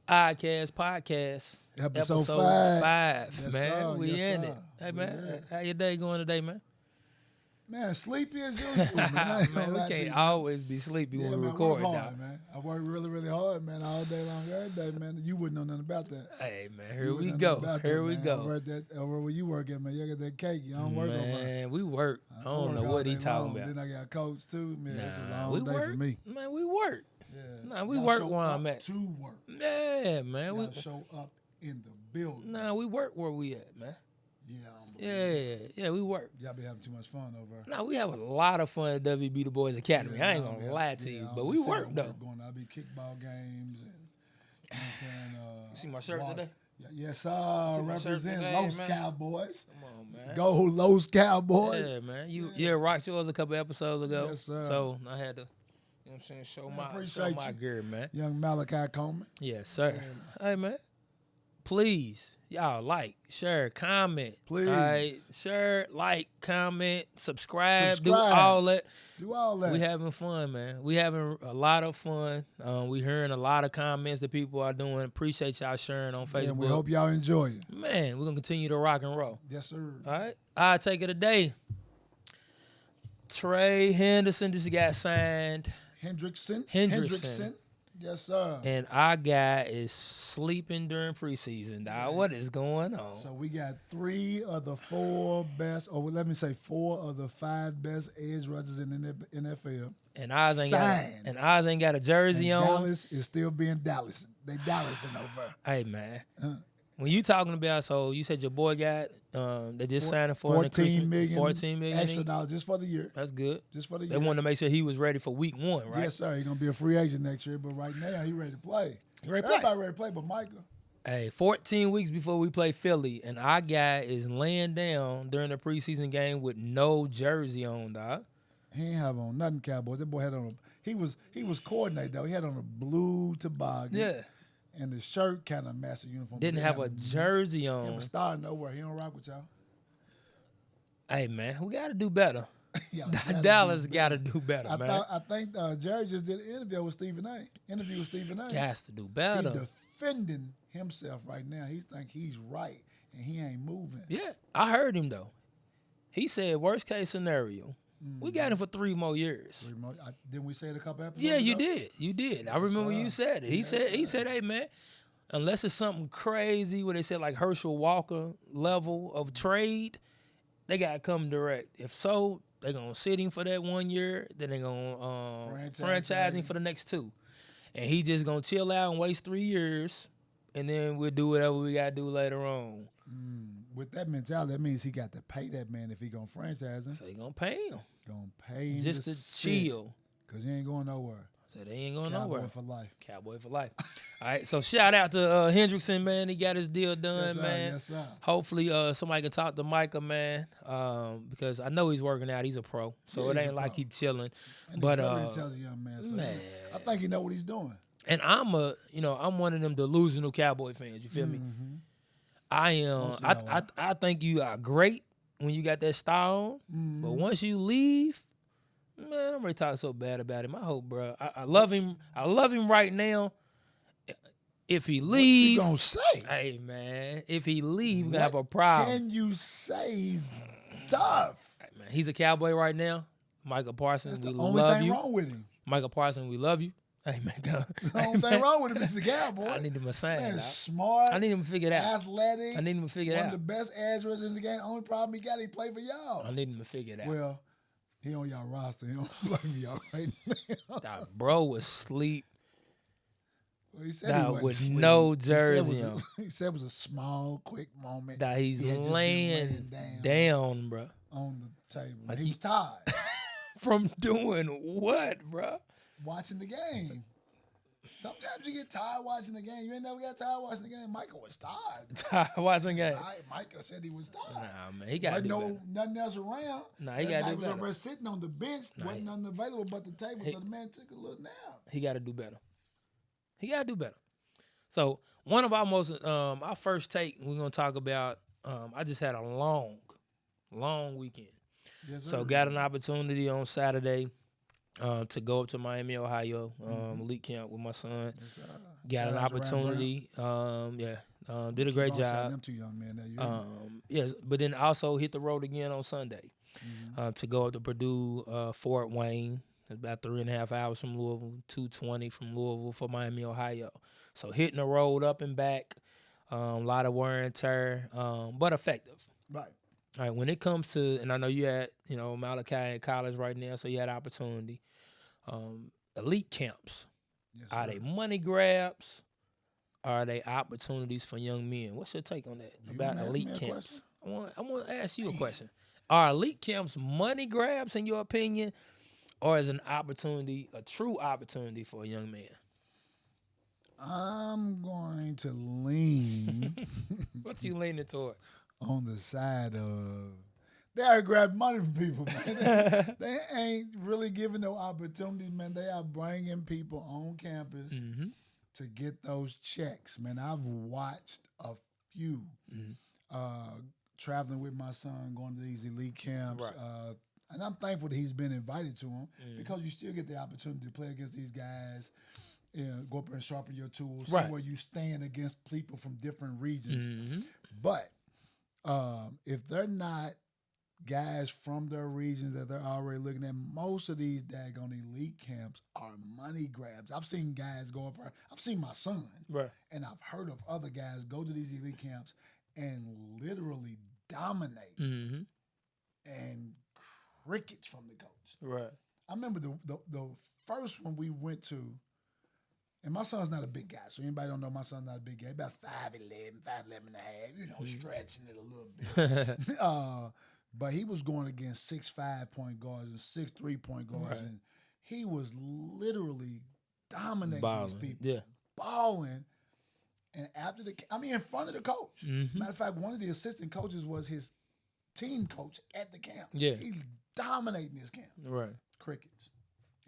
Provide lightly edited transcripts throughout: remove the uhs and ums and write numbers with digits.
Oddcast podcast. Episode 5. Man. Sir. We Yes, in sir. it. Hey, man. How your day going today, man? Man, sleepy as usual, man. I ain't gonna Man, we lie to can't you, always be sleepy when we man, record, I work now. hard, man. I work really, really hard, man, all day long, every day, man. You wouldn't know nothing about that. Hey, man, here we go. Here we go. Over where you work at, man. You got that cake. You don't work over there. Man, we work. I don't know work what all he day talking long. about. Then I got coach, too. Man, it's a long we day work. for me. Man, we work. Yeah. Nah, we Y'all work show where up I'm at. to work. Yeah, man. Y'all show up in the building. Nah, we work where we at, man. Yeah, I don't believe Yeah, we work. Y'all be having too much fun over there. Nah, we have a lot of fun at WB The Boys Academy. I ain't gonna lie to you, but we work, though. I'll be kickball games and, you know what I'm saying? You see my shirt today? Yes, sir. Represent today, Los man. Cowboys. Come on, man. Go Los Cowboys. Yeah, man. You rocked yours a couple episodes ago. Yes, sir. So I had to, you know what I'm saying, show my gear, man. Young Malachi Coleman. Yes, sir. Hey, man. Please, y'all like, share, comment. Please. All right. Share, like, comment, subscribe. Do all that. Do all that. We having fun, man. We having a lot of fun. We hearing a lot of comments that people are doing. Appreciate y'all sharing on Facebook. And we hope y'all enjoy it. Man, we're going to continue to rock and roll. Yes, sir. All right. I'll take it today. Trey Henderson just got signed. Hendrickson. Yes, sir. And our guy is sleeping during preseason, dog. What is going on? So we got 3 of the 4 best, or let me say 4 of the 5 best edge rushers in the NFL. And Oz ain't got a jersey on. Dallas is still being Dallas. They Dallasing over. Hey, man. When you talking about, so you said your boy got, they just signed him for $14 million extra dollars just for the year. That's good. Just for the year. They wanted to make sure he was ready for week 1, right? Yes, sir. He's going to be a free agent next year, but right now he ready to play. Everybody ready to play but Micah. Hey, 14 weeks before we play Philly, and our guy is laying down during the preseason game with no jersey on, dog. He ain't have on nothing, Cowboys. That boy had on he was coordinated, though. He had on a blue toboggan. Yeah. And the shirt kind of matched the uniform. Didn't have a jersey on. He was starting nowhere. He don't rock with y'all. Hey, man, we got to do better. Dallas got to do better, man. I think Jerry just did an interview with Stephen A. Gas to do better. He's defending himself right now. He think he's right, and he ain't moving. Yeah, I heard him, though. He said, worst case scenario, we got him for 3 more years. Didn't we say it a couple episodes Yeah, ago? you did. I remember you said it. He said, hey, man, unless it's something crazy where they said like Herschel Walker level of trade, they got to come direct. If so, they're going to sit him for that 1 year, then they're going to franchise him for the next 2. And he just going to chill out and waste 3 years, and then we'll do whatever we got to do later on. With that mentality, that means he got to pay that man if he going to franchise him. So he going to pay him. Going to pay him just to chill. Because he ain't going nowhere. So they ain't going Cowboy nowhere. for life. Cowboy for life. All right, so shout out to Hendrickson, man. He got his deal done, man. Yes, sir. Hopefully somebody can talk to Micah, man, because I know he's working out. He's a pro, so it ain't like he's chilling. And but he's a very intelligent young man. So man. I think he know what he's doing. And I'm one of them delusional Cowboy fans. You feel me? I am. I think you are great when you got that style on, but once you leave, man, I'm ready to talk so bad about him. I hope, bro. I love him. I love him right now. If he leaves, what you gonna say? Hey, man, if he leaves, we're gonna have a problem. Can you say he's tough? Hey, man, he's a Cowboy right now. Micah Parsons, we love you. That's the only thing wrong with him. Micah Parsons, we love you. Hey, man, the only thing wrong with him is the Cowboy. I need him to sign. Man, smart. I need him to figure it out. Athletic. I need him to figure it out. One of the best edge rushers in the game. Only problem he got, he play for y'all. I need him to figure it out. Well, he on y'all roster. He don't play for y'all right now. That bro was asleep. Well, he said he with asleep. No jersey on. He said it was a small, quick moment. That he's laying down, bro. On the table. Like he was tired. From doing what, bro? Watching the game. Sometimes you get tired watching the game. You ain't never got tired watching the game. Michael was tired. Tired watching game. Michael said he was tired. Nah, man, he got to do better. Nothing else around. Nah, he got to do was better. over sitting on the bench. Wasn't nothing available but the table, so the man took a little nap. He got to do better. He got to do better. So one of our most, our first take, we're going to talk about, I just had a long weekend. Yes, so got an opportunity on Saturday to go up to Miami, Ohio, elite camp with my son. Yes, got an opportunity. Did a great job. Them two young men, yes, but then also hit the road again on Sunday to go up to Purdue, Fort Wayne. About 3.5 hours from Louisville, 2:20 from Louisville for Miami, Ohio. So hitting the road up and back, a lot of wear and tear, but effective. Right. All right. When it comes to, and I know you had, Malachi in college right now, so you had opportunity. Elite camps, are they money grabs? Are they opportunities for young men?Hat's your take on that about elite camps? I want to ask you a question. Are elite camps money grabs in your opinion? Or is an opportunity, a true opportunity for a young man? I'm going to lean. What you leaning toward? On the side of they are grabbing money from people, man. They ain't really giving no opportunity, man. They are bringing people on campus to get those checks, man. I've watched a few traveling with my son, going to these elite camps. Right. And I'm thankful that he's been invited to them because you still get the opportunity to play against these guys, go up there and sharpen your tools, see where you stand against people from different regions. But if they're not guys from their regions that they're already looking at, most of these daggone elite camps are money grabs. I've seen guys go up there. I've seen my son, and I've heard of other guys go to these elite camps and literally dominate and crickets from the coach. Right. I remember the first one we went to, and my son's not a big guy, so anybody don't know my son's not a big guy. About 5'11", 5'11 and a half, stretching it a little bit. But he was going against 6'5" point guards and 6'3" point guards, and he was literally dominating these people. Balling. And after in front of the coach. Matter of fact, one of the assistant coaches was his team coach at the camp. Yeah. He's dominating this camp. Right. Crickets.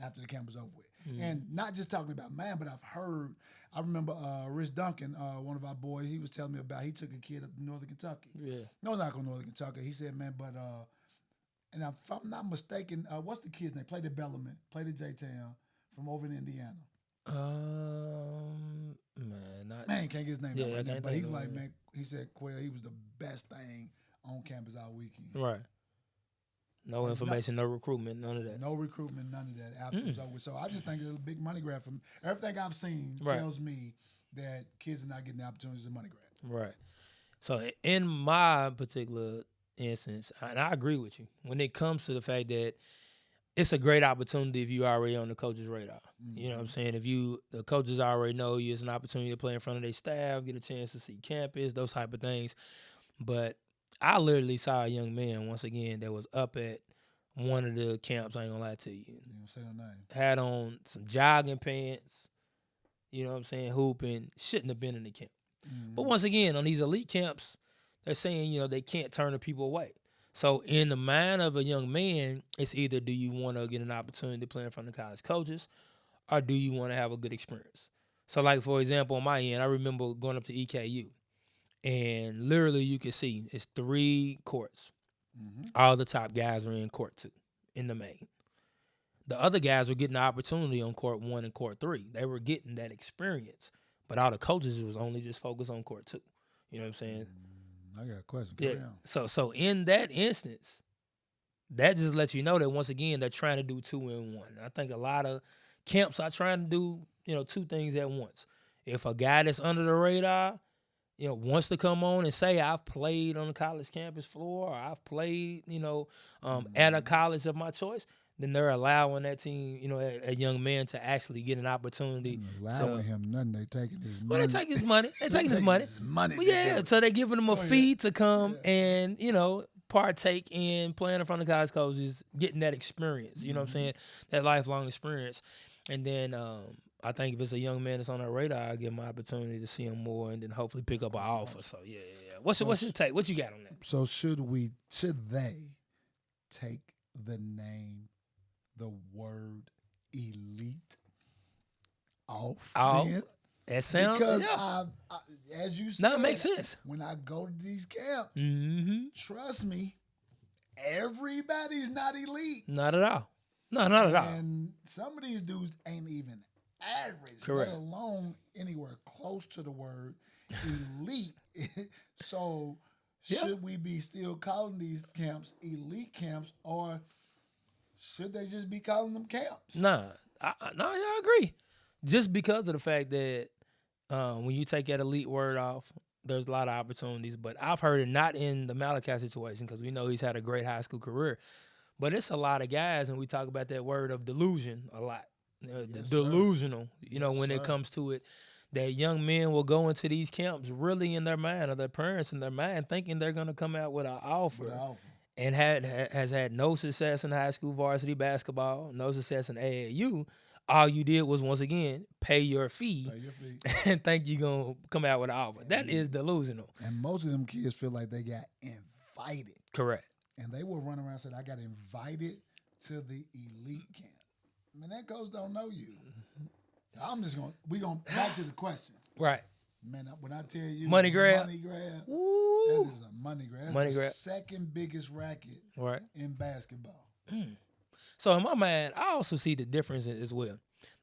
After the camp was over with. And not just talking about man, but I remember Rich Duncan, one of our boys, he was telling me about, he took a kid up to Northern Kentucky. Yeah. No, not going to Northern Kentucky. He said, man, but, and if I'm not mistaken, what's the kid's name? Played at Bellarmine, played at J-Town from over in Indiana. Can't get his name right now. But he's like, man, he said, Quail, he was the best thing on campus all weekend. Right. No information, no recruitment, none of that. No recruitment, none of that after it was over. So I just think it's a big money grab from everything I've seen tells me that kids are not getting the opportunities of money grabs. Right. So in my particular instance, and I agree with you, when it comes to the fact that it's a great opportunity if you already on the coach's radar. You know what I'm saying? If the coaches already know you, it's an opportunity to play in front of their staff, get a chance to see campus, those type of things. But I literally saw a young man, once again, that was up at one of the camps, I ain't gonna lie to you. Say no name. Had on some jogging pants, you know what I'm saying, hooping, shouldn't have been in the camp. But once again, on these elite camps, they're saying, they can't turn the people away. So in the mind of a young man, it's either do you want to get an opportunity to play in front of college coaches or do you want to have a good experience? So like, for example, on my end, I remember going up to EKU. And literally you can see it's 3 courts. All the top guys are in court 2 in the main. The other guys were getting the opportunity on court 1 and court 3. They were getting that experience. But all the coaches was only just focused on court 2. You know what I'm saying? I got a question. So in that instance, that just lets you know that once again they're trying to do 2 in 1. I think a lot of camps are trying to do 2 things at once. If a guy that's under the radar, wants to come on and say I've played on the college campus floor or I've played at a college of my choice, then they're allowing that team, a young man to actually get an opportunity. Allowing him nothing. They taking his money. Well, they take his money. They taking his money. Well, so they're giving him a fee to come and, partake in playing in front of college coaches, getting that experience, you know what I'm saying, that lifelong experience. And then I think if it's a young man that's on our radar, I'll give him an opportunity to see him more and then hopefully pick up an offer. So, yeah. What's your take? What you got on that? So should they take the name, the word elite off? Then? That sounds, because I, as you said, it makes sense. When I go to these camps, trust me, everybody's not elite. Not at all. No, not at all. And some of these dudes ain't even average, correct, let alone anywhere close to the word elite. So should we be still calling these camps elite camps, or should they just be calling them camps? I agree. Just because of the fact that when you take that elite word off, there's a lot of opportunities. But I've heard it not in the Malachi situation because we know he's had a great high school career. But it's a lot of guys, and we talk about that word of delusion a lot. Delusional, when it comes to it, that young men will go into these camps really in their mind, or their parents in their mind, thinking they're going to come out with an offer. And has had no success in high school varsity basketball, no success in AAU. All you did was, once again, pay your fee and think you're going to come out with an offer. That is delusional. And most of them kids feel like they got invited. Correct. And they will run around and say, I got invited to the elite camp. Man, that coach don't know you. We're going back to the question. Right. Man, when I tell you money grab, that Woo. is a money grab. That's the second biggest racket in basketball. So in my mind, I also see the difference as well.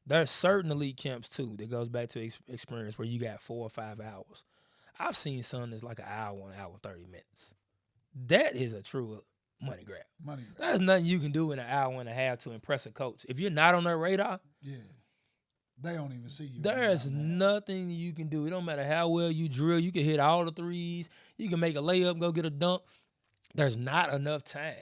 There's certain elite camps too that goes back to experience where you got 4 or 5 hours. I've seen some that's like an hour, 1 hour, 30 minutes. That is a true money grab. There's nothing you can do in an hour and a half to impress a coach. If you're not on their radar, they don't even see you. There's nothing you can do. It don't matter how well you drill. You can hit all the threes. You can make a layup, go get a dunk. There's not enough time.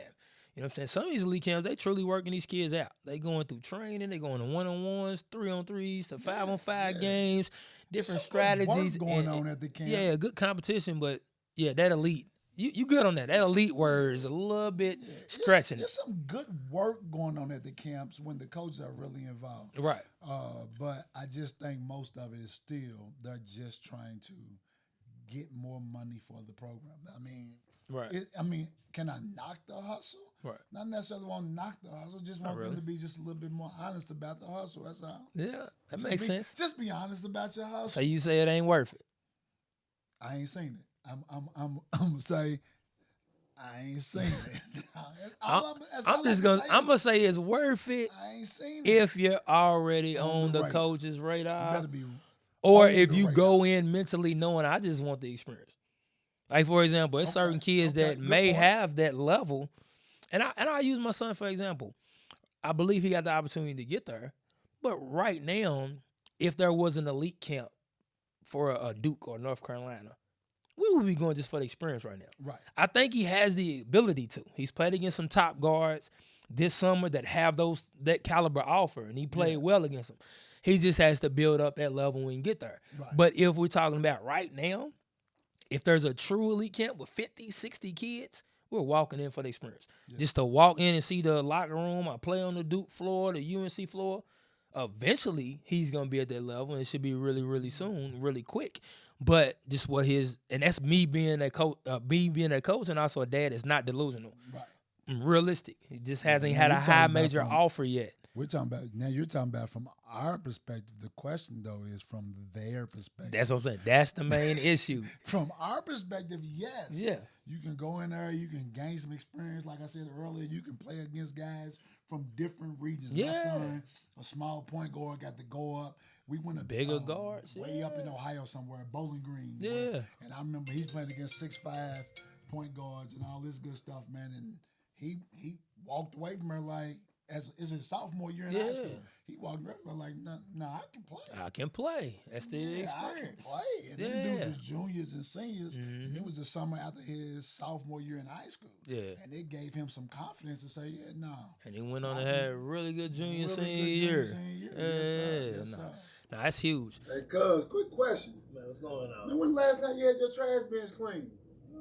You know what I'm saying? Some of these elite camps, they truly working these kids out. They going through training. They going to 1-on-1s, 3-on-3s, to 5-on-5 games, different strategies. Good work going on at the camp. Yeah, good competition, but that elite. You good on that. That elite word is a little bit stretching There's some good work going on at the camps when the coaches are really involved. Right. But I just think most of it is still they're just trying to get more money for the program. I mean, can I knock the hustle? Right. Not necessarily want to knock the hustle. Just want them to be just a little bit more honest about the hustle. That's all. Yeah, that makes sense. Just be honest about your hustle. So you say it ain't worth it? I ain't seen it. I'm gonna say I ain't seen it. I'm gonna say it's worth it. I ain't seen it if you're already on the coach's radar, you better be or if you go in mentally knowing I just want the experience. Like for example, there's certain kids that may have that level, and I use my son for example. I believe he got the opportunity to get there, but right now, if there was an elite camp for a Duke or North Carolina, we would be going just for the experience right now. Right. I think he has the ability to. He's played against some top guards this summer that have that caliber offer, and he played well against them. He just has to build up that level when he get there. Right. But if we're talking about right now, if there's a true elite camp with 50, 60 kids, we're walking in for the experience. Yeah. Just to walk in and see the locker room, I play on the Duke floor, the UNC floor. Eventually, he's going to be at that level, and it should be really, really soon, really quick. But just and that's me being a coach, and also a dad is not delusional. Right. I'm realistic. He just hasn't had a high major offer yet. You're talking about from our perspective. The question though is from their perspective. That's what I'm saying. That's the main issue. From our perspective, yes. Yeah. You can go in there, you can gain some experience. Like I said earlier, you can play against guys from different regions. Yeah. My son, a small point guard, got to go up. We went a bigger guards way up in Ohio somewhere, Bowling Green. Yeah. And I remember he's playing against 6'5" point guards and all this good stuff, man. And he walked away from her like, as his sophomore year in high school, he walked away from her like, no, I can play. I can play. That's the experience. I can play. And them dudes was juniors and seniors. And it was the summer after his sophomore year in high school. Yeah. And it gave him some confidence to say, no. And he went on and had a really good senior year. Yes, sir. No, that's huge. Hey, cuz, quick question. Man, what's going on? Man, when the last time you had your trash bins clean?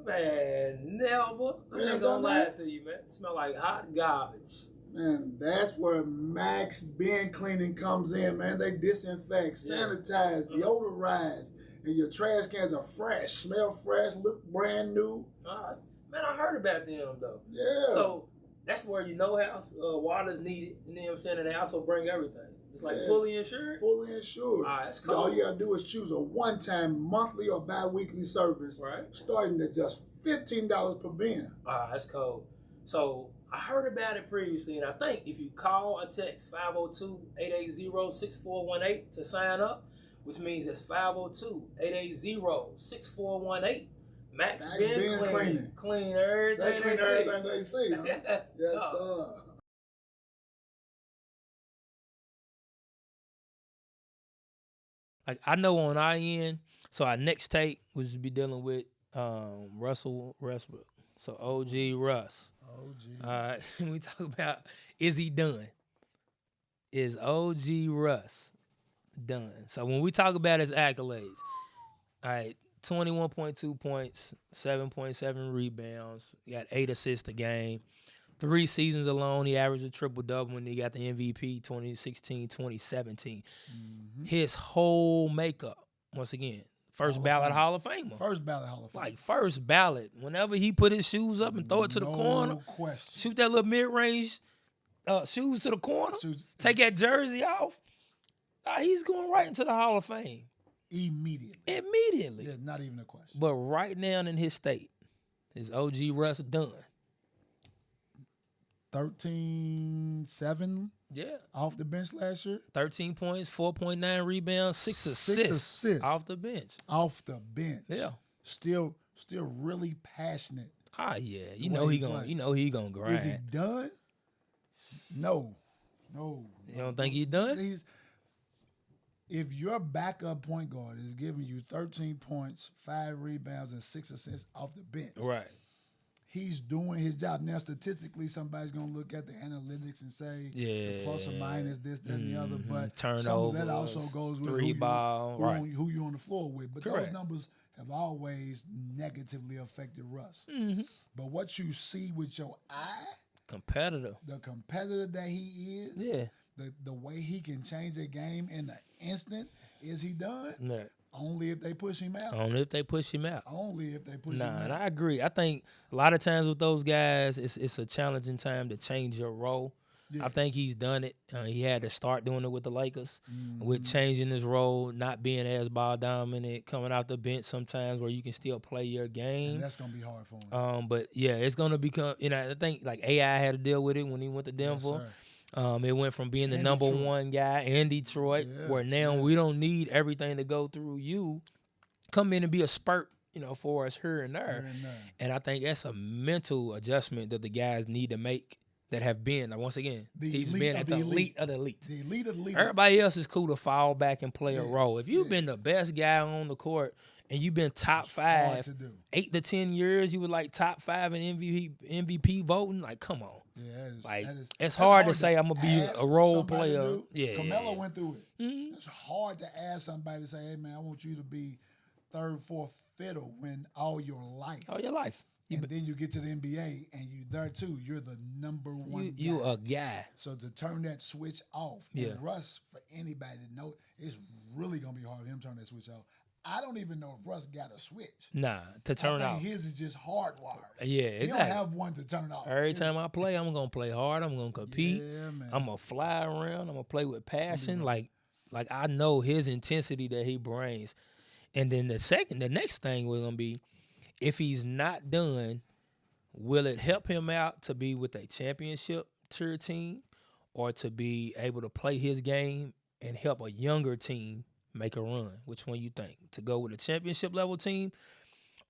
Man, never. I ain't gonna lie to you, man. It smell like hot garbage. Man, that's where Max Bin Cleaning comes in, man. They disinfect, sanitize, deodorize, and your trash cans are fresh, smell fresh, look brand new. Man, I heard about them, though. Yeah. So that's where house water's needed, you know what I'm saying? And they also bring everything. It's like fully insured? Fully insured. That's cool. All you gotta do is choose a one-time monthly or bi-weekly service, starting at just $15 per bin. That's cool. So I heard about it previously, and I think if you call or text 502-880-6418 to sign up, which means it's 502-880-6418. Max Bin Cleaning. Clean everything they clean everything they see. Huh? Yes, sir. Like I know on our end, so our next take was to be dealing with Russell Westbrook. So OG Russ. All right, we talk about, is he done? Is OG Russ done? So when we talk about his accolades, all right, 21.2 points, 7.7 rebounds, he got 8 assists a game. 3 seasons alone, he averaged a triple-double when he got the MVP 2016, 2017. Mm-hmm. His whole makeup, once again, first ballot Hall of Famer. First ballot Hall of Famer. Like, first ballot. Whenever he put his shoes up and throw it to the corner, question. Shoot that little mid-range shoes to the corner, take that jersey off, he's going right into the Hall of Fame. Immediately. Yeah, not even a question. But right now in his state, is OG Russ done? 13-7 off the bench last year. 13 points, 4.9 rebounds, 6 assists off the bench. Off the bench. Yeah. Still really passionate. Yeah. You know he gonna grind. Is he done? No. You don't think he's done? If your backup point guard is giving you 13 points, 5 rebounds, and 6 assists off the bench. Right. He's doing his job. Now, statistically, somebody's going to look at the analytics and say the plus or minus this, that, and the other. But turnovers, some of that also goes with who you're on the floor with. But those numbers have always negatively affected Russ. Mm-hmm. But what you see with your eye, the competitor that he is, the way he can change a game in an instant, is he done? No. Only if they push him out. Only if they push him out. And I agree. I think a lot of times with those guys, it's a challenging time to change your role. Yeah. I think he's done it. He had to start doing it with the Lakers, with changing his role, not being as ball dominant, coming out the bench sometimes where you can still play your game. And that's going to be hard for him. But, yeah, it's going to become – I think like AI had to deal with it when he went to Denver. Yes, sir. It went from being the number one guy in Detroit, where now we don't need everything to go through you. Come in and be a spurt, for us here and there. And I think that's a mental adjustment that the guys need to make that have been. Once again, he's been at the elite of the elite. The elite of the elite. Everybody else is cool to fall back and play a role. If you've been the best guy on the court and you've been top 5, 8 to 10 years, you were like top 5 in MVP voting, like, come on. Yeah, it's hard to say I'm gonna be a role player. Yeah, Carmelo went through it. Mm-hmm. It's hard to ask somebody to say, "Hey, man, I want you to be 3rd, 4th fiddle when all your life." And then you get to the NBA and you there too. You're the number one guy. You a guy. So to turn that switch off, and Russ, for anybody to know, it's really gonna be hard for him to turn that switch off. I don't even know if Russ got a switch. Nah, to turn off. His is just hardwired. Yeah, exactly. He don't have one to turn off. Every time I play, I'm going to play hard. I'm going to compete. Yeah, man. I'm going to fly around. I'm going to play with passion. Like I know his intensity that he brings. And then the next thing we're going to be, if he's not done, will it help him out to be with a championship tier team or to be able to play his game and help a younger team make a run? Which one you think? To go with a championship level team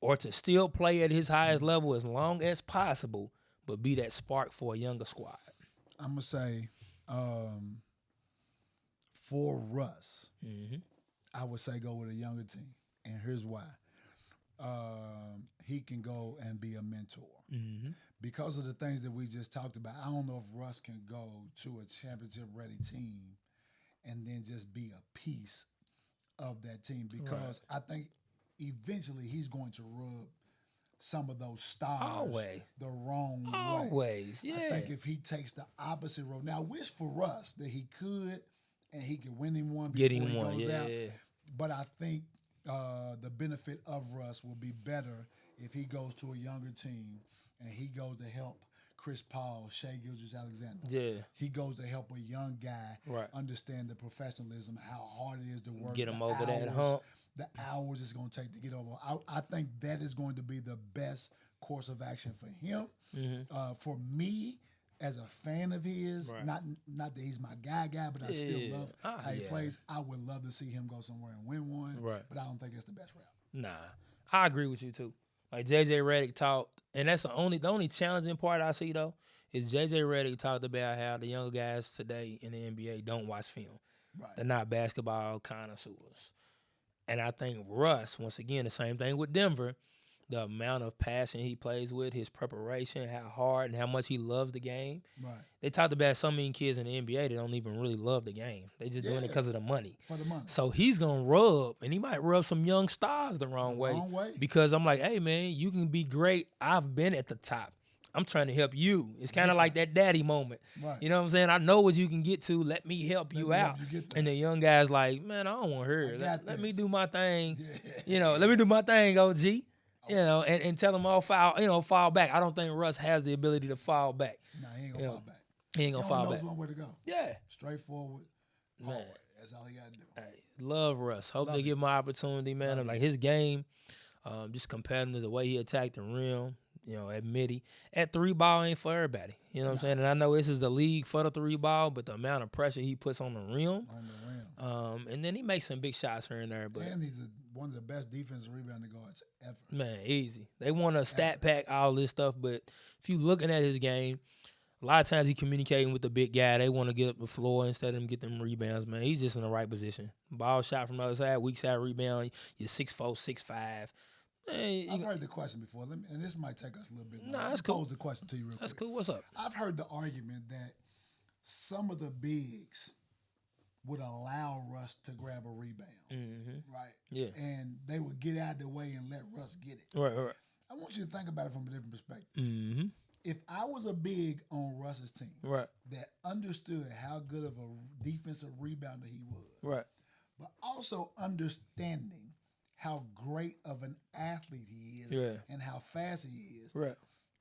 or to still play at his highest level as long as possible, but be that spark for a younger squad? I'm going to say for Russ, I would say go with a younger team. And here's why. He can go and be a mentor. Mm-hmm. Because of the things that we just talked about, I don't know if Russ can go to a championship-ready team and then just be a piece of that team, because I think eventually he's going to rub some of those stars Always. the wrong way. Always, yeah. I think if he takes the opposite road, now wish for us that he could and he could win him one before he goes out. But I think the benefit of Russ will be better if he goes to a younger team and he goes to help Chris Paul, Shai Gilgeous-Alexander. Yeah. He goes to help a young guy understand the professionalism, how hard it is to work. Get him over that hump. The hours it's going to take to get over. I think that is going to be the best course of action for him. For me, as a fan of his, not that he's my guy, but I still love how he plays. I would love to see him go somewhere and win one, but I don't think it's the best route. Nah, I agree with you too. Like J.J. Redick talked, and that's the only challenging part I see though is J.J. Redick talked about how the younger guys today in the NBA don't watch film. They're not basketball connoisseurs. And I think Russ, once again, the same thing with Denver, the amount of passion he plays with, his preparation, how hard and how much he loves the game. They talked about so many kids in the NBA that don't even really love the game. They just doing it because of the money. For the money. So he's going to rub, and he might rub some young stars the wrong way. Because I'm like, hey, man, you can be great. I've been at the top. I'm trying to help you. It's kind of like that daddy moment. You know what I'm saying? I know what you can get to. Let me help you out. And the young guy's like, man, I don't want her. Let me do my thing. You know, let me do my thing, OG. You know, and tell them all fall back. I don't think Russ has the ability to fall back. No, he ain't gonna fall back. He ain't gonna fall back. He knows one way to go. Yeah. Straightforward. Hard. That's all he gotta do. Hey, love Russ. Hope they give him an opportunity, man. I'm like his game, just competitive, the way he attacked the rim. You know, admit he at 3-ball ain't for everybody. You know what I'm saying? And I know this is the league for the 3-ball, but the amount of pressure he puts on the rim. And then he makes some big shots here and there. But and he's one of the best defensive rebounding guards ever. Man, easy. They want to stat pack all this stuff, but if you looking at his game, a lot of times he communicating with the big guy. They want to get up the floor instead of him get them rebounds, man. He's just in the right position. Ball shot from the other side, weak side rebound. You're 6'4", 6'5". I've heard the question before, and this might take us a little bit. Nah, that's cool. Pose the question to you real quick. That's cool. What's up? I've heard the argument that some of the bigs would allow Russ to grab a rebound, right? Yeah. And they would get out of the way and let Russ get it. Right. I want you to think about it from a different perspective. If I was a big on Russ's team that understood how good of a defensive rebounder he was, but also understanding how great of an athlete he is and how fast he is.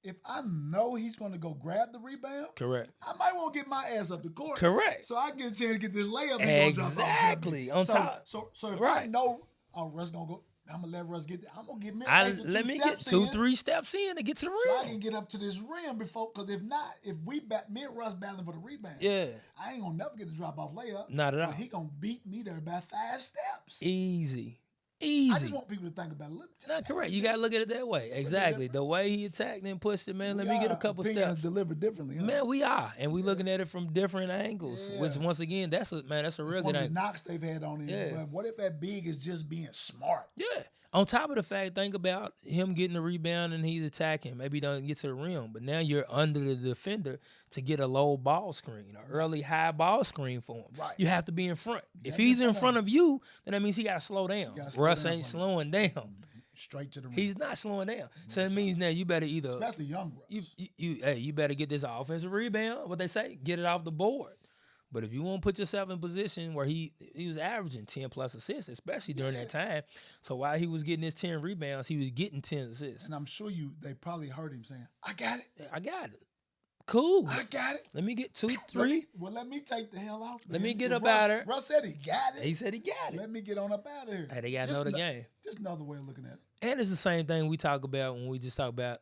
If I know he's going to go grab the rebound, I might want to get my ass up the court. So I can get a chance to get this layup. Exactly. On top. So if I know, Russ going to go, I'm going to let Russ get there. I'm going to get me let me get 2-3 steps in to get to the rim. So I can get up to this rim before, because if not, if me and Russ battling for the rebound, I ain't going to never get the drop-off layup. Not at all. He going to beat me there by 5 steps. Easy. I just want people to think about it. Not correct. You got to look at it that way. Exactly. The way he attacked and pushed it, man, let me get a couple steps. Delivered differently. Huh? Man, we are. And we looking at it from different angles, which, once again, that's a real good angle. The knocks they've had on him. But what if that big is just being smart? Yeah. On top of the fact, think about him getting the rebound and he's attacking. Maybe he doesn't get to the rim, but now you're under the defender to get a low ball screen, an early high ball screen for him. You have to be in front. If he's in front of you, then that means he got to slow down. Russ ain't slowing down. Straight to the rim. He's not slowing down. So that means now you better either, especially young Russ. You better get this offensive rebound, what they say, get it off the board. But if you want to put yourself in position where he was averaging 10+ assists, especially during that time. So while he was getting his 10 rebounds, he was getting 10 assists. And I'm sure they probably heard him saying, I got it. I got it. Cool. I got it. Let me get 2, 3. Let me take the hell off. Let me get up out of here. Russ said he got it. He said he got it. Let me get on up out of here. Hey, they got to know the game. Just another way of looking at it. And it's the same thing we talk about when we just talk about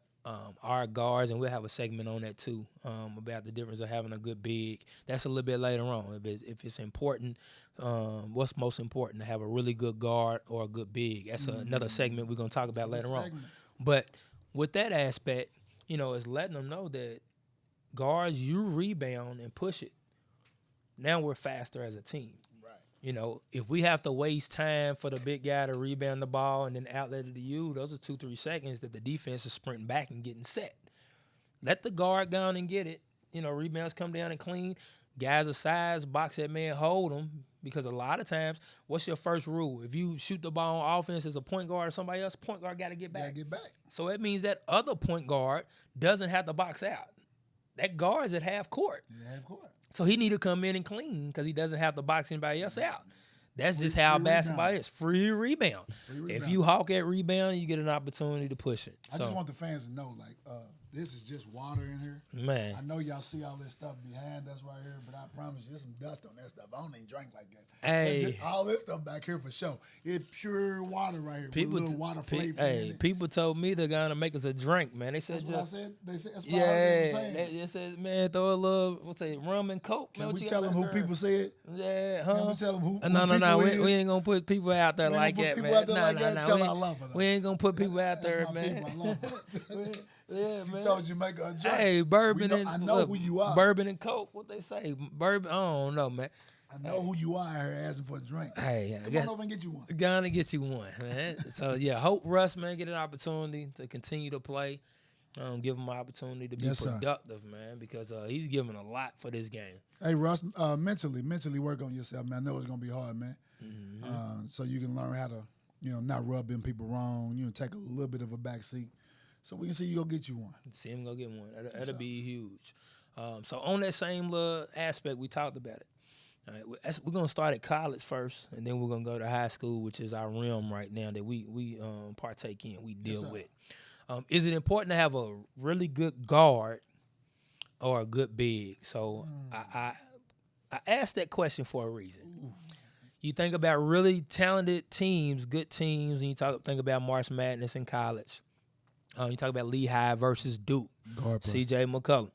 our guards, and we'll have a segment on that too, about the difference of having a good big. That's a little bit later on. If it's important, what's most important, to have a really good guard or a good big. That's another segment we're going to talk about later on. But with that aspect, it's letting them know that guards, you rebound and push it. Now we're faster as a team. If we have to waste time for the big guy to rebound the ball and then outlet it to you, those are 2-3 seconds that the defense is sprinting back and getting set. Let the guard go on and get it. Rebounds come down and clean. Guys of size, box that man, hold him. Because a lot of times, what's your first rule? If you shoot the ball on offense as a point guard or somebody else, point guard got to get back. Gotta get back. So it means that other point guard doesn't have to box out. That guard's at half court. Yeah, half court. So he need to come in and clean because he doesn't have to box anybody else out. That's just how basketball is. Free rebound. If you hawk at rebound, you get an opportunity to push it. I just want the fans to know, like, this is just water in here. Man. I know y'all see all this stuff behind us right here, but I promise you there's some dust on that stuff. I don't even drink like that. Hey. All this stuff back here for sure. It's pure water right here with a little water flavor in it. People told me they're going to make us a drink, man. They said That's what I said. They said that's what yeah, I heard them saying. They said, man, throw a little, what's it, rum and Coke. Can we tell them who people said? Yeah, Can we tell them who No. people We ain't going to put people out there like that, man. No. We ain't going to put people out there, man. I love them. Yeah, she man. told you make a drink. Hey, bourbon and I know who you are. Bourbon and Coke, what they say? Bourbon, I don't know, man. I know who you are here asking for a drink. Hey, come on over and get you one. Gonna get you one, man. So yeah, hope Russ, man, get an opportunity to continue to play. Give him an opportunity to be productive, man, because he's giving a lot for this game. Hey, Russ, mentally work on yourself, man. I know it's gonna be hard, man. Mm-hmm. So you can learn how to, not rub them people wrong. Take a little bit of a back seat. So we can see you go get you one. See him go get one. That'll be huge. So on that same little aspect, we talked about it. All right, we're gonna start at college first, and then we're gonna go to high school, which is our realm right now that we partake in, we deal with. Is it important to have a really good guard or a good big? So I asked that question for a reason. Ooh. You think about really talented teams, good teams, and you think about March Madness in college. You talk about Lehigh versus Duke, C.J. McCollum.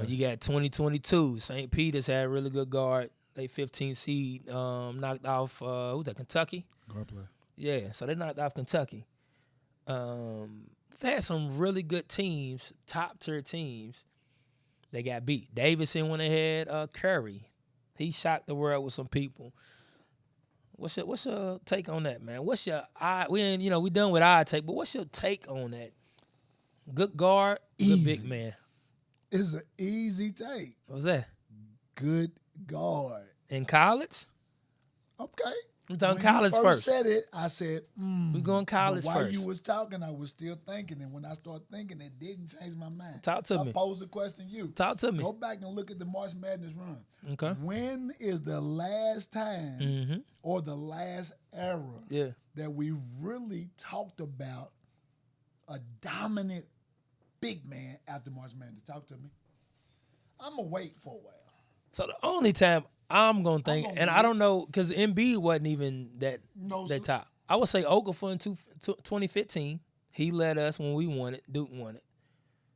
You got 2022. St. Peter's had a really good guard. They 15th seed, knocked off, who's that, Kentucky? Guard play. Yeah, so they knocked off Kentucky. We've had some really good teams, top-tier teams, they got beat. Davidson went ahead, Curry. He shocked the world with some people. What's your take on that, man? What's your we done with our take, but what's your take on that? Good guard, good big man. It's an easy take. What's that? Good guard. In college? Okay. We're talking college first. Said it, I said, we're going college but first. While you was talking, I was still thinking, and when I started thinking, it didn't change my mind. Talk to me. I posed the question to you. Talk to me. Go back and look at the March Madness run. Okay. When is the last time or the last era that we really talked about a dominant big man after March Madness? Talk to me. I'm going to wait for a while. So the only time I'm going to think, and I don't know, because Embiid wasn't even that top. I would say Okafor in 2015. He led us when we won it. Duke won it.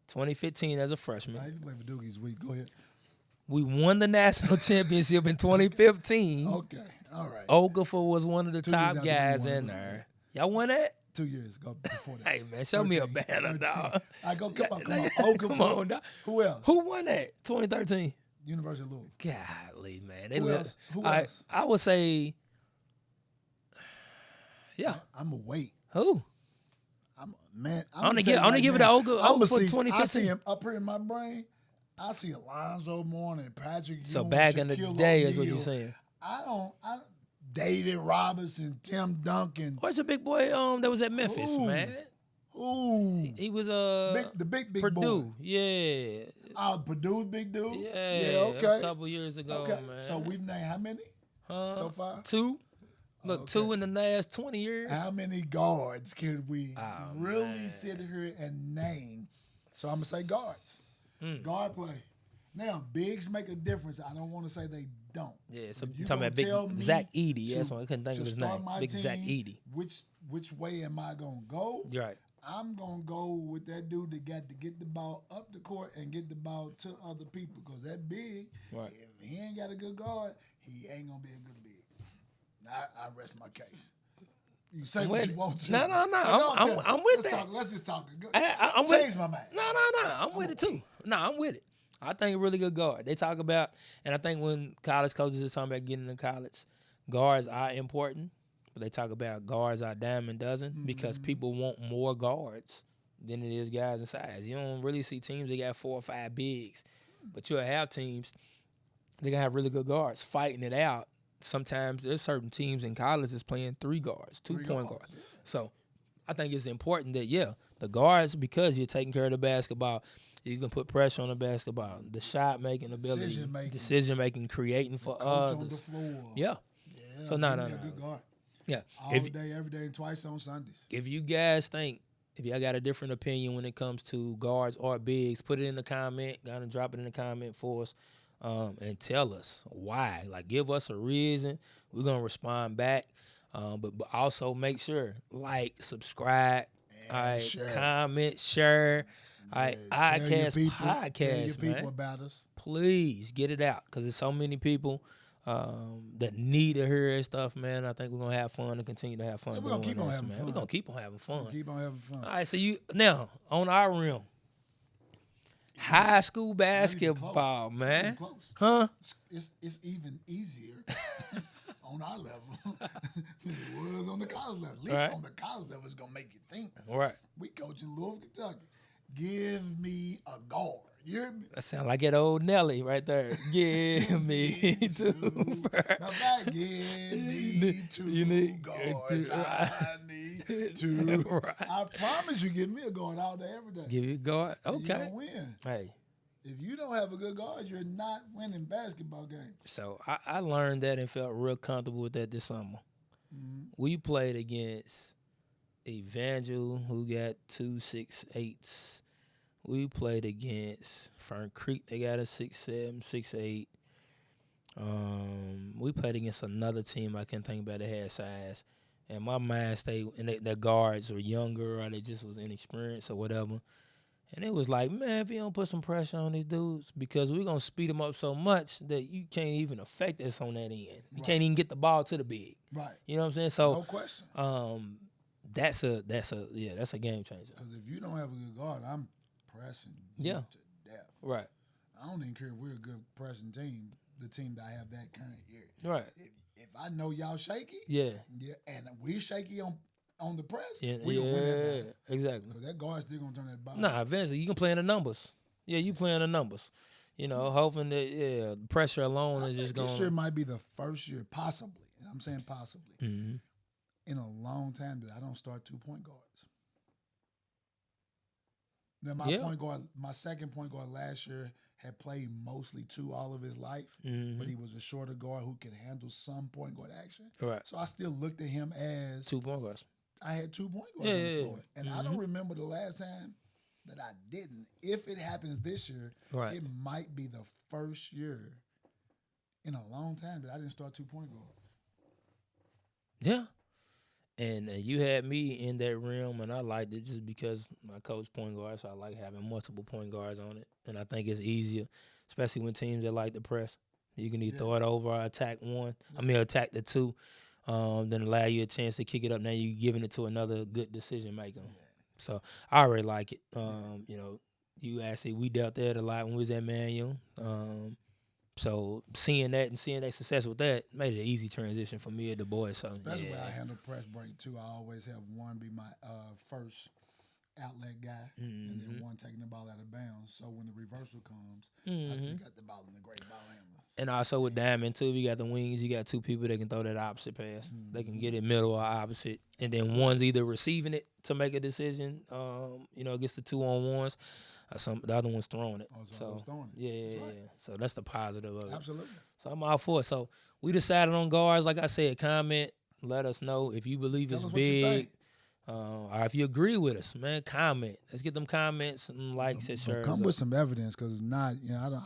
2015 as a freshman. Nah, if you play for Duke, he's weak. Go ahead. We won the national championship in 2015. Okay, all right. Okafor was one of the top guys in there. Y'all won that? 2 years ago before that. Hey, man, show me a banner, dog. I go, come on. Okafor. Come on, dog. Who else? Who won that? 2013. University of Louisville. Golly, man. Who else? I would say, I'm going to wait. Who? I'm only give it to Okafor for 2015. I see him up here in my brain. I see Alonzo Mourning, Patrick Ewing, So back in the day is what you're saying. David Robinson, Tim Duncan. Where's the big boy that was at Memphis, man? Ooh. He was the big Purdue. boy. Yeah. Purdue's big dude? Yeah, okay. A couple years ago, man. So we've named how many so far? 2. Look, 2 in the last 20 years. How many guards can we really sit here and name? So I'm going to say guards. Guard play. Now, bigs make a difference. I don't want to say they don't. Yeah, so you're talking about big Zach Edey. That's why I couldn't think of his name. Big Zach Edey. Which way am I going to go? You're right. I'm going to go with that dude that got to get the ball up the court and get the ball to other people because that big, if he ain't got a good guard, he ain't going to be a good big. I rest my case. You say what you want to. No. I'm with that. Let's just talk. I'm Change my mind. No. I'm with it too. No, I'm with it. I think a really good guard. They talk about, and I think when college coaches are talking about getting into college, guards are important, but they talk about guards are a dime a dozen because people want more guards than it is guys in size. You don't really see teams that got 4 or 5 bigs, but you'll have teams They're going to have really good guards fighting it out. Sometimes there's certain teams in college that's playing 3 guards, 2-point guards. Yeah. So I think it's important that, the guards, because you're taking care of the basketball, you can put pressure on the basketball, the shot-making ability, decision-making, creating for others. On the floor. Yeah. So, no. Good guard. Yeah. All day, every day, and twice on Sundays. If you guys think, if y'all got a different opinion when it comes to guards or bigs, put it in the comment. Gotta drop it in the comment for us, and tell us why. Like, give us a reason. We're gonna respond back. But also make sure, subscribe, comment, share. Oddcast podcast, tell your people about us. Please get it out, because there's so many people that need to hear this stuff, man. I think we're gonna have fun and continue to have fun. We're gonna keep on having fun. We're gonna keep on having fun. All right, so now on our rim, high school basketball, man. Huh? It's even easier on our level than it was on the college level. At least on the college level, it's gonna make you think. Right. We coach in Louisville, Kentucky. Give me a guard. You hear me? That sound like that old Nelly right there. Give me 2. Give me 2 guards. I need 2. Right. I promise you, give me a guard all day, every day. Give you a guard. Okay. You're gonna win. Hey. If you don't have a good guard, you're not winning basketball games. So I learned that and felt real comfortable with that this summer. Mm-hmm. We played against Evangel, who got 2 6'8s. We played against Fern Creek. They got a 6'7", 6'8". We played against another team I can't think about that had size. And my mind stayed, and their guards were younger or they just was inexperienced or whatever. And it was like, man, if you don't put some pressure on these dudes, because we're going to speed them up so much that you can't even affect us on that end. You can't even get the ball to the big. Right. You know what I'm saying? So, no question. That's a game changer. Because if you don't have a good guard, I'm pressing you to death. Right. I don't even care if we're a good pressing team, the team that I have that current year. Right. If I know y'all shaky, and we're shaky on the press, we're going to win that battle. Exactly. Because that guard's still going to turn that ball. Nah, eventually you can play in the numbers. Yeah, you play in the numbers. You know, hoping that, pressure alone is just going to. This year might be the first year, possibly, I'm saying possibly, in a long time that I don't start 2-point guards. Now, my second point guard last year had played mostly 2 all of his life, but he was a shorter guard who could handle some point guard action. Right. So I still looked at him as 2-point guards. I had 2 point guards on the floor. And I don't remember the last time that I didn't. If it happens this year, it might be the first year in a long time that I didn't start 2-point guards. Yeah. And you had me in that realm, and I liked it just because I coach point guard, so I like having multiple point guards on it. And I think it's easier, especially when teams that like to press. You can either throw it over or attack one. Attack the 2, then allow you a chance to kick it up. Now you're giving it to another good decision maker. Yeah. So I already like it. We dealt that a lot when we was at Man U. So seeing that and seeing their success with that made it an easy transition for me at the boys. So especially when I handle press break too, I always have one be my first outlet guy, and then one taking the ball out of bounds. So when the reversal comes, I still got the ball in the great ball handler. And also with Diamond too, we got the wings. You got 2 people that can throw that opposite pass. They can get it middle or opposite, and then one's either receiving it to make a decision, against the 2-on-1s. The other one's throwing it. So throwing it. Yeah. So that's the positive of it. Absolutely. So I'm all for it. So we decided on guards. Like I said, comment. Let us know if you believe it's big. Or if you agree with us, man, comment. Let's get them comments and likes and shares. Come with some evidence, because if not,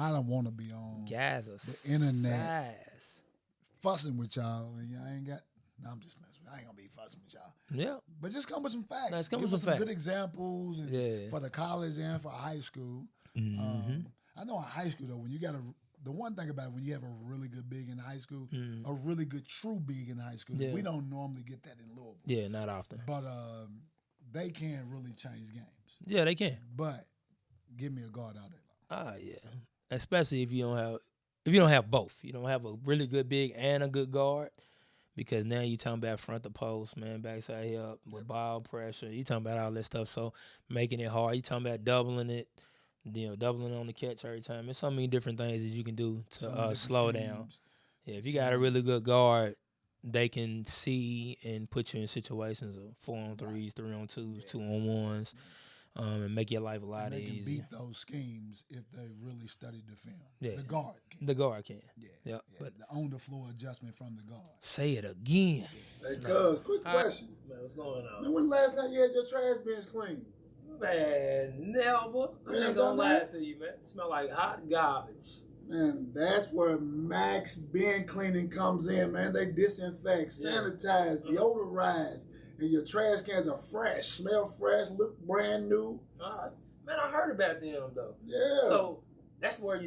I don't want to be on the internet fussing with y'all. I ain't got. No, I'm just messing. I ain't gonna be fussing with y'all. Yeah, but just come with some facts. Let's come with some facts. Good examples for the college and for high school. I know in high school though, when you got the one thing about it, when you have a really good big in high school, a really good true big in high school, we don't normally get that in Louisville. Yeah, not often. But they can really change games. Yeah, they can. But give me a guard all day long. Yeah. Especially if you don't have both. You don't have a really good big and a good guard. Because now you're talking about front the post, man, backside help with ball pressure. You're talking about all that stuff. So making it hard. You're talking about doubling it. doubling on the catch every time. There's so many different things that you can do to slow down. Yeah, if you got a really good guard, they can see and put you in situations of 4-on-3s, 3-on-2s, 2-on-1s, and make your life a lot easier. They can beat those schemes if they really studied the film. Yeah. The guard can. The guard can. Yeah. But the on-the-floor adjustment from the guard. Say it again. Hey, cuz, quick question. Man, what's going on? Man, when the last time you had your trash bins clean? Man, never. I ain't gonna lie to you, man. It smell like hot garbage. Man, that's where Max bin cleaning comes in, man. They disinfect, sanitize, deodorize, and your trash cans are fresh, smell fresh, look brand new. Man, I heard about them, though. Yeah. So that's where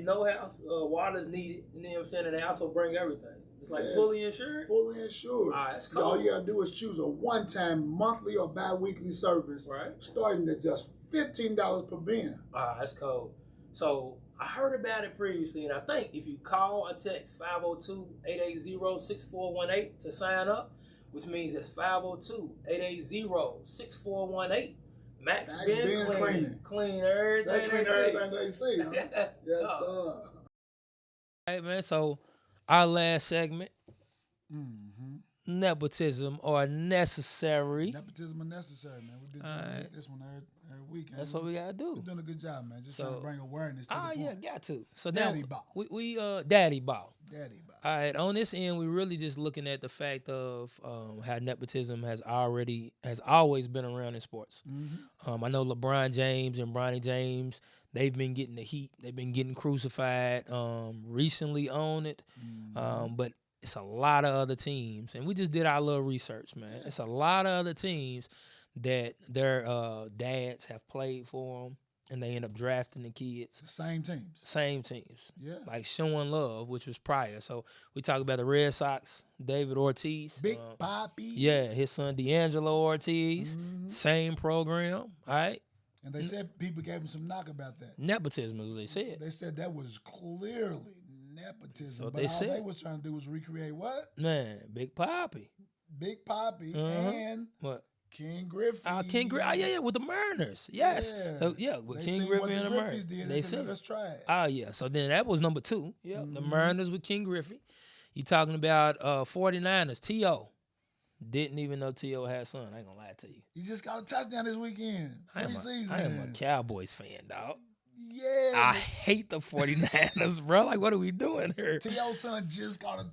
water's needed, you know what I'm saying? And they also bring everything. It's like fully insured? Fully insured. That's cool. All you gotta do is choose a one-time monthly or bi-weekly service, starting at just $15 per bin. That's cool. So I heard about it previously, and I think if you call or text 502-880-6418 to sign up, which means it's 502-880-6418. Max bin cleaning. Clean everything. They clean everything they see. Huh? Yes, sir. All right, man. So our last segment, nepotism or necessary. Nepotism or necessary, man. We've been trying to hit this one every week. That's what we gotta do. We're doing a good job, man. Just trying to bring awareness to the point. Yeah, got to. So Daddy now ball. We Daddy ball. Daddy ball. All right, on this end, we're really just looking at the fact of how nepotism has always been around in sports. I know LeBron James and Bronny James, they've been getting the heat. They've been getting crucified recently on it. But it's a lot of other teams. And we just did our little research, man. Yeah. It's a lot of other teams that their dads have played for them, and they end up drafting the kids. Same teams. Yeah. Like showing love, which was prior. So we talk about the Red Sox, David Ortiz. Big Papi. Yeah, his son D'Angelo Ortiz. Same program, all right? And they said people gave him some knock about that. Nepotism is what they said. They said that was clearly nepotism. So but all they was trying to do was recreate what? Man, Big Papi. Big Papi and what? King Griffey. King Griffey. Yeah, with the Mariners. Yes. Yeah. So with King Griffey and the Mariners. They said, let's try it. Yeah. So then that was number 2. Yeah, the Mariners with King Griffey. You talking about 49ers, T.O. Didn't even know T.O. had a son. I ain't gonna lie to you. He just got a touchdown this weekend. I am a Cowboys fan, dog. Yeah. I hate the 49ers, bro. Like, what are we doing here? T.O.'s son just got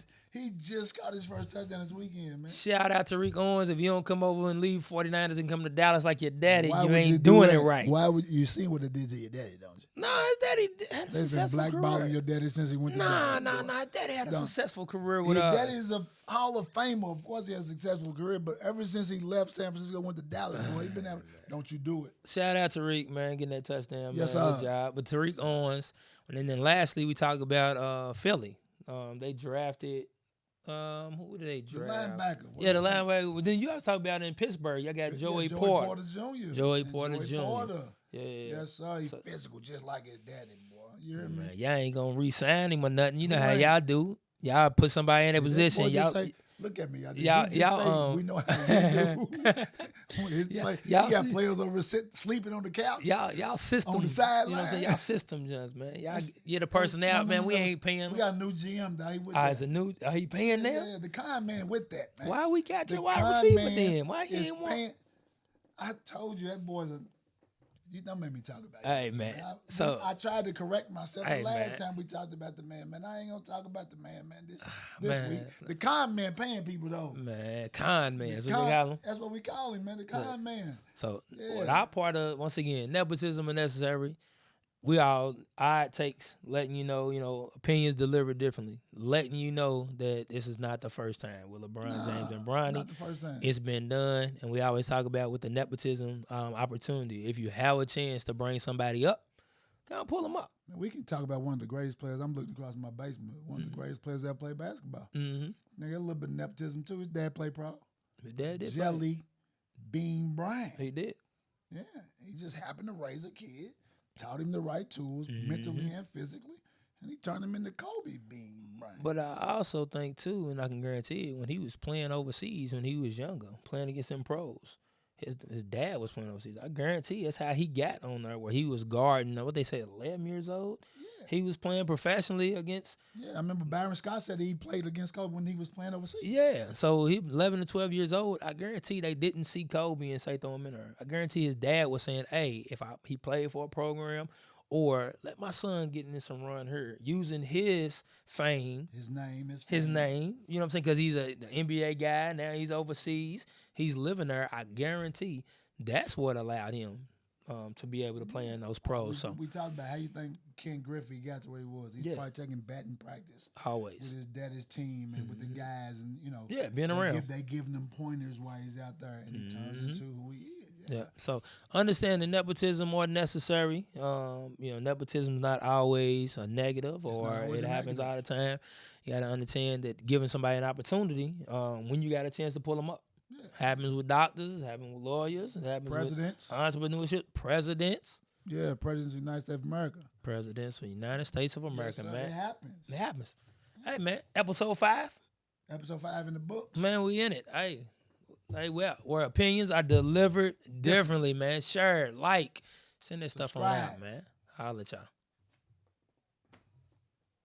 his first touchdown this weekend, man. Shout out to Rick Owens. If you don't come over and leave 49ers and come to Dallas like your daddy, you ain't doing it right. Why would you see what it did to your daddy, don't you? No, his daddy had a successful career. They've been blackballing your daddy since he went to Dallas. Nah. His daddy had a successful career with his daddy is a Hall of Famer. Of course, he has a successful career, but ever since he left San Francisco, went to Dallas, boy, he been having. Don't you do it? Shout out to Tariq, man, getting that touchdown. Yes, man. Good job. But Tariq Owens, and then lastly, we talk about Philly. They drafted. Who did they draft? The linebacker. The linebacker. Well, then you have to talk about it in Pittsburgh. Y'all got Joey Porter Jr. Joey Porter Jr. Yeah. Yes, sir. He's physical, just like his daddy, boy. You hear me? Man, y'all ain't gonna re-sign him or nothing. You know how y'all do. Y'all put somebody in a position. Y'all look at me. Y'all we know how we do. He got players over sleeping on the couch. Y'all system on the sideline. You know what I'm saying? Y'all system just, man. Y'all get a person out, man. We ain't paying. We got a new GM. Is a new? Are he paying now? Yeah, the con man with that, man. Why we got your wide receiver then? Why he ain't want? I told you that boy's a. You don't make me talk about it. Hey, man. I tried to correct myself the last time we talked about the man. Man, I ain't going to talk about the man this week. The con man paying people, though. Man, con man. That's what we call him. That's what we call him, man, the con man. So, our part of, once again, nepotism is necessary. We all takes letting you know, opinions delivered differently. Letting you know that this is not the first time with LeBron James and Bronny. Not the first time. It's been done, and we always talk about with the nepotism opportunity. If you have a chance to bring somebody up, go and pull them up. Man, we can talk about one of the greatest players. I'm looking across my basement. One of the greatest players that played basketball. Nigga, a little bit of nepotism too. His dad played pro. His dad did. Jelly Bean Bryant. He did. Yeah, he just happened to raise a kid. Taught him the right tools, mentally and physically, and he turned him into Kobe Bean Bryant. But I also think, too, and I can guarantee it, when he was playing overseas when he was younger, playing against them pros, his dad was playing overseas. I guarantee that's how he got on there, where he was guarding, what they say, 11 years old. Yeah. He was playing professionally against. Yeah, I remember Byron Scott said he played against Kobe when he was playing overseas. Yeah, so he 11 to 12 years old. I guarantee they didn't see Kobe and say throw him in there. I guarantee his dad was saying, hey, if he played for a program, or let my son get in some run here, using his fame. His name. You know what I'm saying? Because he's an NBA guy. Now he's overseas. He's living there. I guarantee that's what allowed him to be able to play in those pros. We talked about how you think Ken Griffey got to where he was. He's probably taking batting practice. Always. With his daddy's team and with the guys. And, being around. They giving him pointers while he's out there, and he turns into who he is. Yeah. So understanding nepotism more necessary. Nepotism is not always a negative, or it happens all the time. You got to understand that giving somebody an opportunity when you got a chance to pull them up. Yeah. Happens with doctors. Happens with lawyers. It happens presidents. With entrepreneurship. Presidents. Yeah, presidents of the United States of America. Presidents of the United States of America, yes, man. It happens. Hey, man. Episode 5. Episode 5 in the books. Man, we in it. Hey, well, where opinions are delivered differently, man. Share, like, send that stuff on out, man. Holla at y'all.